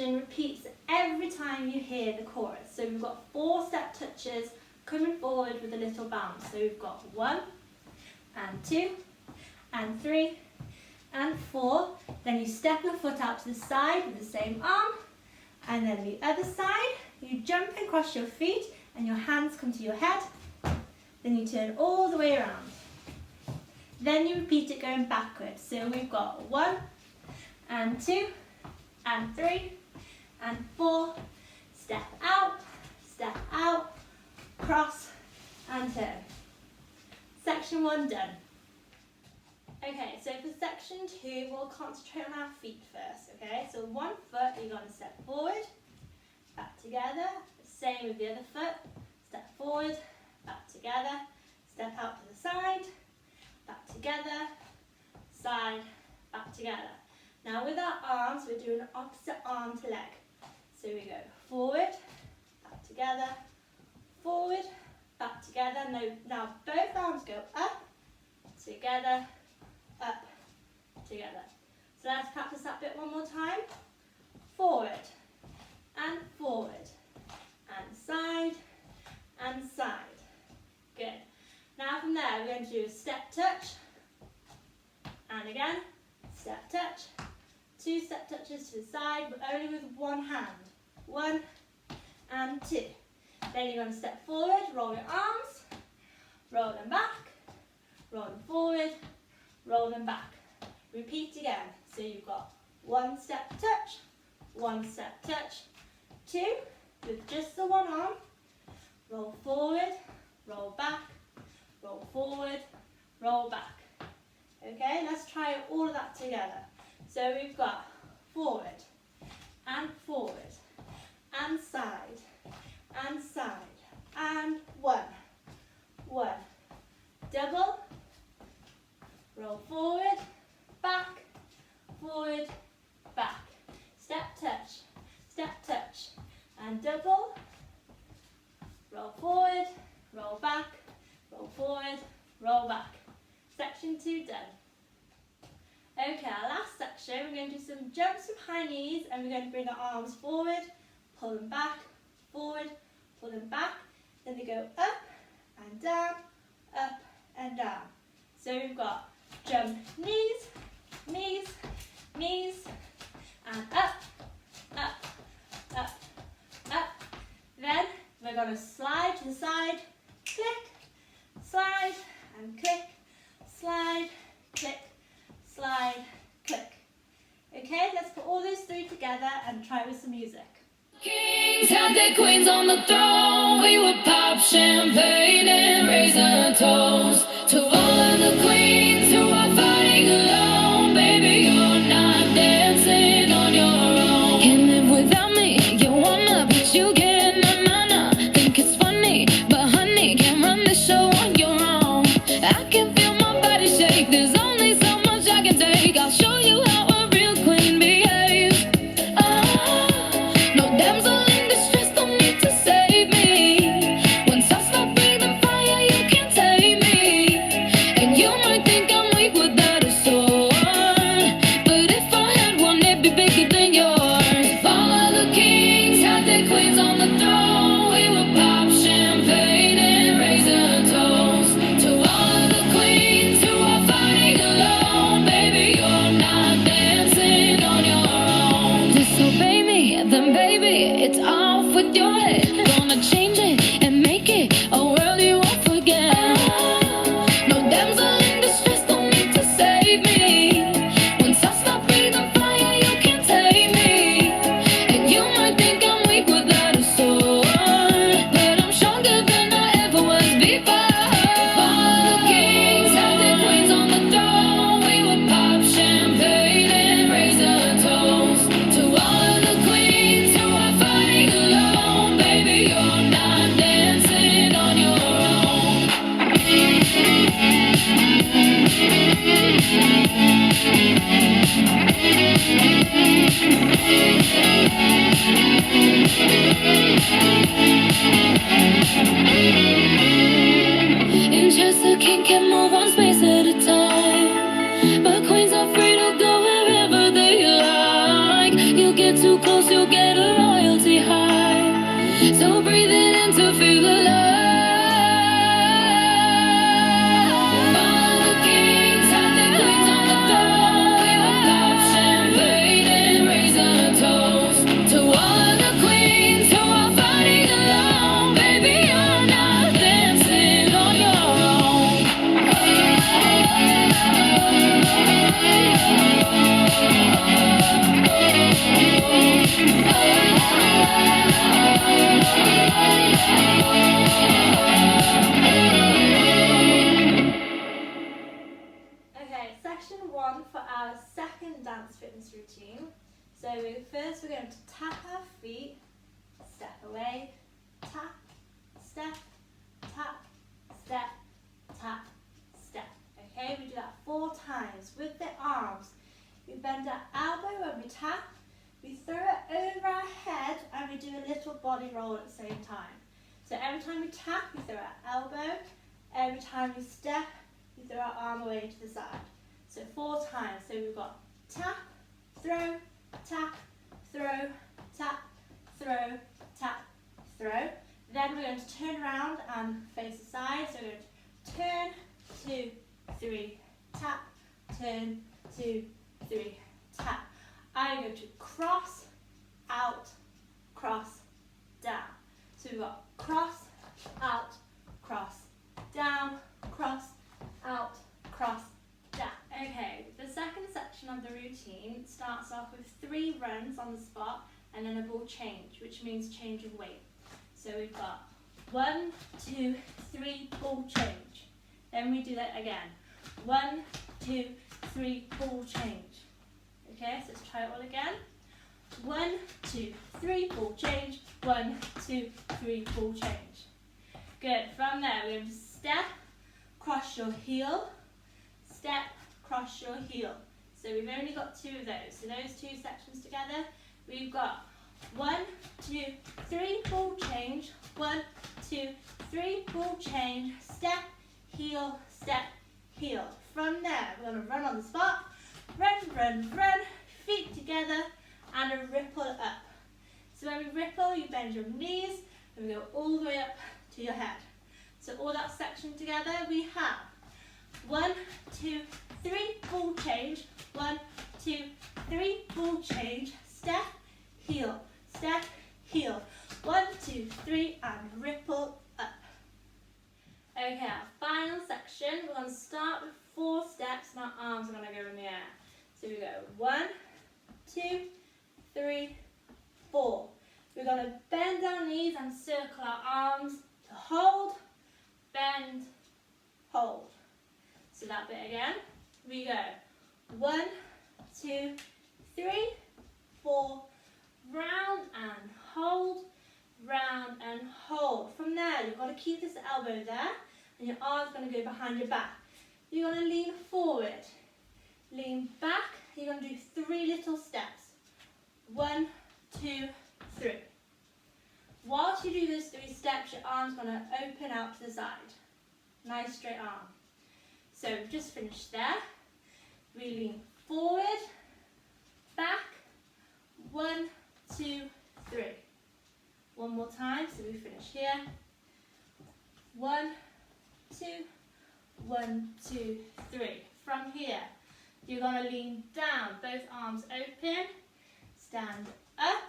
section repeats every time you hear the chorus. So we've got 4 step touches coming forward with a little bounce. So we've got 1 and 2 and 3 and 4. Then you step your foot out to the side with the same arm, and then the other side, you jump across your feet and your hands come to your head. Then you turn all the way around. Then you repeat it going backwards. So we've got 1 and 2 and 3 and 4. Step out, cross and turn. Section 1 done. Okay, so for section 2, we'll concentrate on our feet first, okay? So 1 foot, you're going to step forward, back together. Same with the other foot. Step forward, back together. Step out to the side, back together, side, back together. Now with our arms, we're doing opposite arm to leg. So we go forward, back together, forward, back together. Now both arms go up, together, up, together. So let's practice that bit one more time. Forward, and side, and side. Good. Now from there, we're going to do a step touch, and again, step touch. 2 step touches to the side, but only with one hand. 1 and 2. Then you're going to step forward, roll your arms, roll them back, roll them forward, roll them back. Repeat again. So you've got 1 step touch, 1 step touch, 2 with just the one arm, roll forward, roll back, roll forward, roll back. Okay, let's try all of that together. So we've got forward, and side, and 1, double, roll forward, back, step touch, and double, roll forward, roll back, roll forward, roll back. Section 2 done. Okay, our last section, we're going to do some jumps from high knees, and we're going to bring our arms forward, pull them back, forward, pull them back. Then they go up and down, up and down. So we've got jump knees, and up. Then we're going to slide to the side, click, slide, and click, slide, click, slide, click. Okay, let's put all those 3 together and try it with some music. Kings had their queens on the throne. We would pop champagne and raise a toast to all of the queens who are fighting alone. Baby, you're not dancing on your own. Can't live without me. You wanna, but you can't. Nah. Think it's funny, but honey, can't run the show on your own. I can feel my body shake. There's only so much I can take. I'll show you how a real queen behaves. No damsel in distress, don't need to save me. Once I stop breathing fire, you can't take me. And you might think I'm weak without a sword, but if I had one, it'd be bigger than yours. All of the kings had their queens on the throne. We would pop champagne and raise a toast to all of the queens who are fighting alone. Baby, you're not dancing on your own. Disobey me, then baby, it's off with your head. Gonna change it and make it a world you won't forget. No damsel in distress, don't need to save me. Once I stop breathing fire, you can't take me. And you might think I'm weak without a sword, but I'm stronger than I ever was before. All the kings had their queens on the throne. We would pop champagne and raise a toast to all of the queens who are fighting alone. Baby, you're not dancing on your own. In Chester, king can move one space at a time, but queens are free to go wherever they like. You get too close, you'll get a royalty high. So breathe it in to feel the love. All the kings had their queens on the throne. We would pop champagne and raise a toast to all of the queens who are fighting alone. Baby, you're not dancing on your own. Okay, section 1 for our second dance fitness routine. So first we're going to tap our feet, step away, tap, step, tap, step, tap, step. Okay, we do that 4 times with the arms. We bend our elbow when we tap, we throw it over our head, and we do a little body roll at the same time. So every time we tap, we throw our elbow. Every time we step, we throw our arm away to the side. So 4 times. So we've got tap, throw, tap, throw, tap, throw, tap, throw. Then we're going to turn around and face the side. So we're going to turn, 2, 3, tap, turn, 2, 3, tap. I'm going to cross, out, cross, down. So we've got cross, out, cross, down, cross, out, cross, down. Okay, the second section of the routine starts off with 3 runs on the spot and then a ball change, which means change of weight. So we've got 1, 2, 3, ball change. Then we do that again. 1, 2, 3, ball change. Okay, so let's try it all again. 1, 2, 3, ball change. 1, 2, 3, ball change. Good. From there, we're going to step, cross your heel, step, cross your heel. So we've only got 2 of those. So those 2 sections together, we've got 1, 2, 3, ball change. 1, 2, 3, ball change. Step, heel, step, heel. From there, we're going to run on the spot. Run, run, run. Feet together and a ripple up. So when we ripple, you bend your knees and we go all the way up to your head. So all that section together, we have 1, 2, 3, ball change. 1, 2, 3, ball change. Step, heel, step, heel. 1, 2, 3, and ripple up. Okay, our final section, we're going to start with 4 steps and our arms are going to go in the air. So we go 1, 2, 3, 4. We're going to bend our knees and circle our arms to hold, bend, hold. So that bit again. We go 1, 2, 3, 4, round and hold, round and hold. From there, you've got to keep this elbow there and your arm's going to go behind your back. You're going to lean forward, lean back. You're going to do 3 little steps. 1, 2, 3. Whilst you do those 3 steps, your arm's going to open out to the side. Nice straight arm. So we've just finished there. We lean forward, back, 1, 2, 3. One more time, so we finish here. 1, 2, 1, 2, 3. From here, you're going to lean down, both arms open, stand up,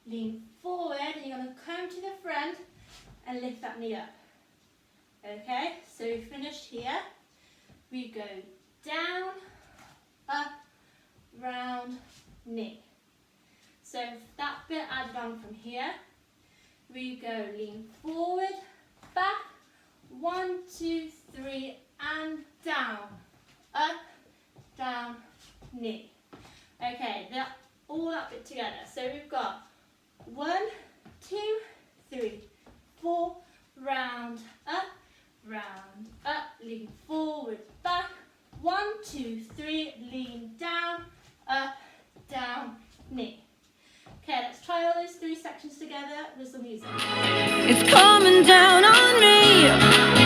lean forward, and you're going to come to the front and lift that knee up. Okay, so we finished here. We go down, up, round, knee. So that bit added on from here. We go lean forward, back, 1, 2, 3, and down, up, down, knee. Okay, all that bit together. So we've got 1, 2, 3, 4, round, up, lean forward, back, 1, 2, 3, lean down, up, down, knee. Okay, let's try all those 3 sections together with some music. It's coming down on me.